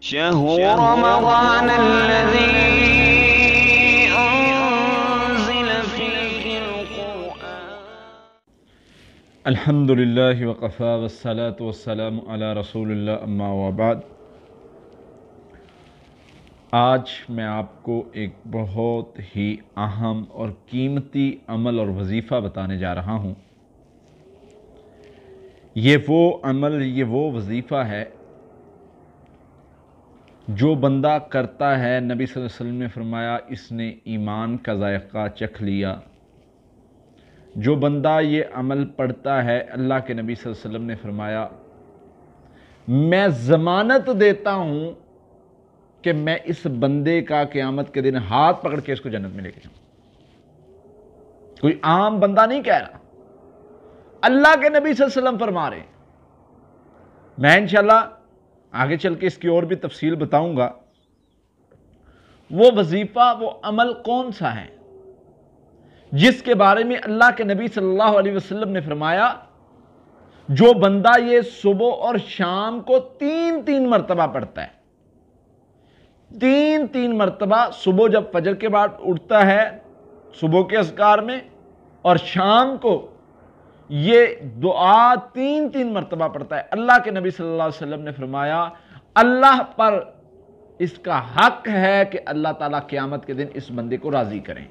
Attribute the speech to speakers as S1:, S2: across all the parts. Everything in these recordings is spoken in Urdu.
S1: شهر رمضان الذي أنزل فيه القرآن.
S2: الحمد للہ وقفا والصلاة والسلام علی رسول اللہ اما وبعد۔ آج میں آپ کو ایک بہت ہی اہم اور قیمتی عمل اور وظیفہ بتانے جا رہا ہوں۔ یہ وہ عمل، یہ وہ وظیفہ ہے جو بندہ کرتا ہے، نبی صلی اللہ علیہ وسلم نے فرمایا اس نے ایمان کا ذائقہ چکھ لیا۔ جو بندہ یہ عمل پڑھتا ہے، اللہ کے نبی صلی اللہ علیہ وسلم نے فرمایا میں ضمانت دیتا ہوں کہ میں اس بندے کا قیامت کے دن ہاتھ پکڑ کے اس کو جنت میں لے کے جاؤں۔ کوئی عام بندہ نہیں کہہ رہا، اللہ کے نبی صلی اللہ علیہ وسلم فرما رہے ہیں۔ میں انشاءاللہ آگے چل کے اس کی اور بھی تفصیل بتاؤں گا۔ وہ وظیفہ، وہ عمل کون سا ہے جس کے بارے میں اللہ کے نبی صلی اللہ علیہ وسلم نے فرمایا جو بندہ یہ صبح اور شام کو تین مرتبہ پڑھتا ہے، تین مرتبہ، صبح جب فجر کے بعد اٹھتا ہے صبح کے اذکار میں، اور شام کو یہ دعا تین مرتبہ پڑھتا ہے، اللہ کے نبی صلی اللہ علیہ وسلم نے فرمایا اللہ پر اس کا حق ہے کہ اللہ تعالیٰ قیامت کے دن اس بندے کو راضی کریں۔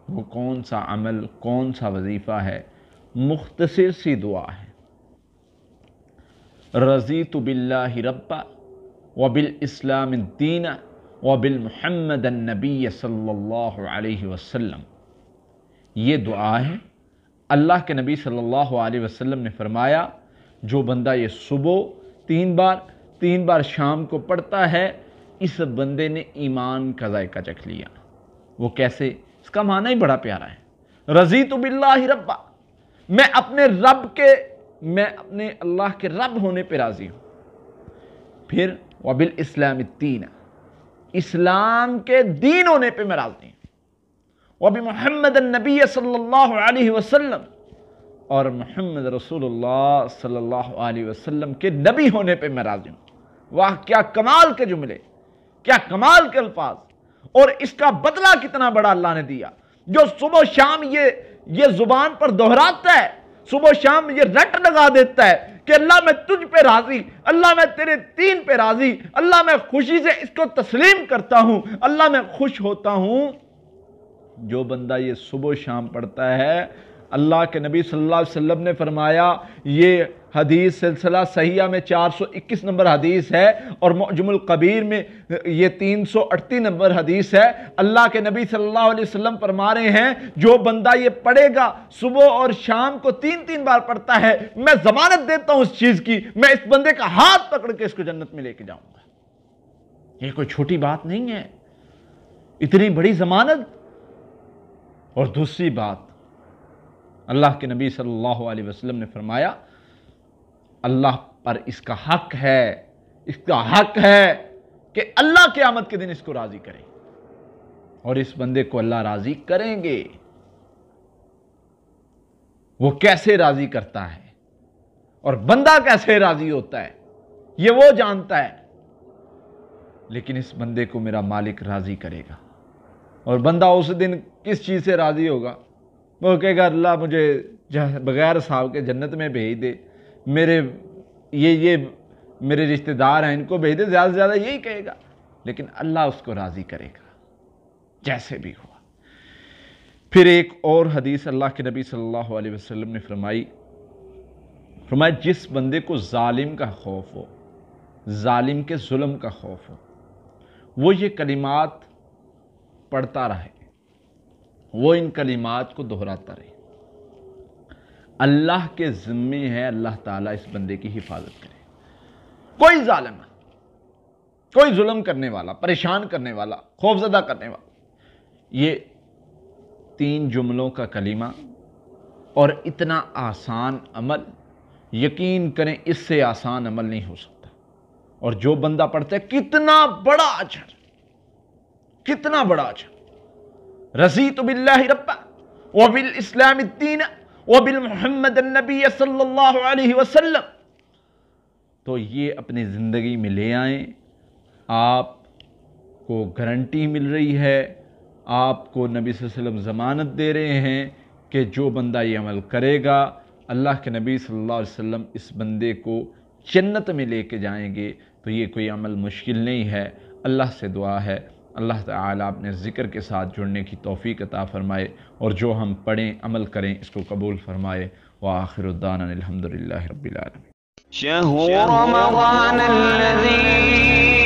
S2: وہ کون سا عمل، کون سا وظیفہ ہے؟ مختصر سی دعا ہے، رضیت باللہ ربا وبالاسلام الدین وبالمحمد النبی صلی اللہ علیہ وسلم۔ یہ دعا ہے، اللہ کے نبی صلی اللہ علیہ وسلم نے فرمایا جو بندہ یہ صبح تین بار شام کو پڑھتا ہے، اس بندے نے ایمان کا ذائقہ چکھ لیا۔ وہ کیسے؟ اس کا معنی ہی بڑا پیارا ہے، رضیت باللہ ربا، میں اپنے اللہ کے رب ہونے پہ راضی ہوں۔ پھر وبالاسلام الدین، اسلام کے دین ہونے پہ میں راضی ہوں۔ وبمحمد النبی صلی اللہ علیہ وسلم، اور محمد رسول اللہ صلی اللہ علیہ وسلم کے نبی ہونے پہ میں راضی ہوں۔ واہ، کیا کمال کے جملے، کیا کمال کے الفاظ، اور اس کا بدلہ کتنا بڑا اللہ نے دیا۔ جو صبح شام یہ زبان پر دہراتا ہے، صبح شام یہ رٹ لگا دیتا ہے کہ اللہ میں تجھ پہ راضی، اللہ میں تیرے دین پہ راضی، اللہ میں خوشی سے اس کو تسلیم کرتا ہوں، اللہ میں خوش ہوتا ہوں۔ جو بندہ یہ صبح شام پڑھتا ہے، اللہ کے نبی صلی اللہ علیہ وسلم نے فرمایا، یہ حدیث سلسلہ صحیحہ میں 421 نمبر حدیث ہے، اور معجم الکبیر میں یہ 338 نمبر حدیث ہے۔ اللہ کے نبی صلی اللہ علیہ وسلم فرما رہے ہیں جو بندہ یہ پڑھے گا، صبح اور شام کو تین بار پڑھتا ہے، میں ضمانت دیتا ہوں اس چیز کی، میں اس بندے کا ہاتھ پکڑ کے اس کو جنت میں لے کے جاؤں گا۔ یہ کوئی چھوٹی بات نہیں ہے، اتنی بڑی ضمانت۔ اور دوسری بات، اللہ کے نبی صلی اللہ علیہ وسلم نے فرمایا اللہ پر اس کا حق ہے کہ اللہ قیامت کے دن اس کو راضی کرے، اور اس بندے کو اللہ راضی کریں گے۔ وہ کیسے راضی کرتا ہے اور بندہ کیسے راضی ہوتا ہے یہ وہ جانتا ہے، لیکن اس بندے کو میرا مالک راضی کرے گا۔ اور بندہ اس دن کس چیز سے راضی ہوگا؟ وہ کہے گا اللہ مجھے بغیر حساب کے جنت میں بھیج دے، یہ میرے رشتہ دار ہیں ان کو بھیج دے، زیادہ سے زیادہ یہی کہے گا، لیکن اللہ اس کو راضی کرے گا جیسے بھی ہوا۔ پھر ایک اور حدیث اللہ کے نبی صلی اللہ علیہ وسلم نے فرمایا جس بندے کو ظالم کا خوف ہو، ظالم کے ظلم کا خوف ہو، وہ یہ کلمات پڑھتا رہے، وہ ان کلمات کو دہراتا رہے، اللہ کے ذمے ہے اللہ تعالیٰ اس بندے کی حفاظت کرے۔ کوئی ظالم، کوئی ظلم کرنے والا، پریشان کرنے والا، خوفزدہ کرنے والا، یہ 3 جملوں کا کلمہ اور اتنا آسان عمل، یقین کریں اس سے آسان عمل نہیں ہو سکتا۔ اور جو بندہ پڑھتا ہے، کتنا بڑا اجر، کتنا بڑا اجر، رضیت باللہ ربا وبالاسلام الدین وبالمحمد النبی صلی اللہ علیہ وسلم۔ تو یہ اپنی زندگی میں لے آئیں، آپ کو گارنٹی مل رہی ہے، آپ کو نبی صلی اللہ علیہ وسلم ضمانت دے رہے ہیں کہ جو بندہ یہ عمل کرے گا اللہ کے نبی صلی اللہ علیہ وسلم اس بندے کو جنت میں لے کے جائیں گے۔ تو یہ کوئی عمل مشکل نہیں ہے۔ اللہ سے دعا ہے اللہ تعالیٰ اپنے ذکر کے ساتھ جڑنے کی توفیق عطا فرمائے، اور جو ہم پڑھیں عمل کریں اس کو قبول فرمائے۔ وآخر الدعوانا الحمدللہ رب العالمین۔
S1: شهر رمضان الذي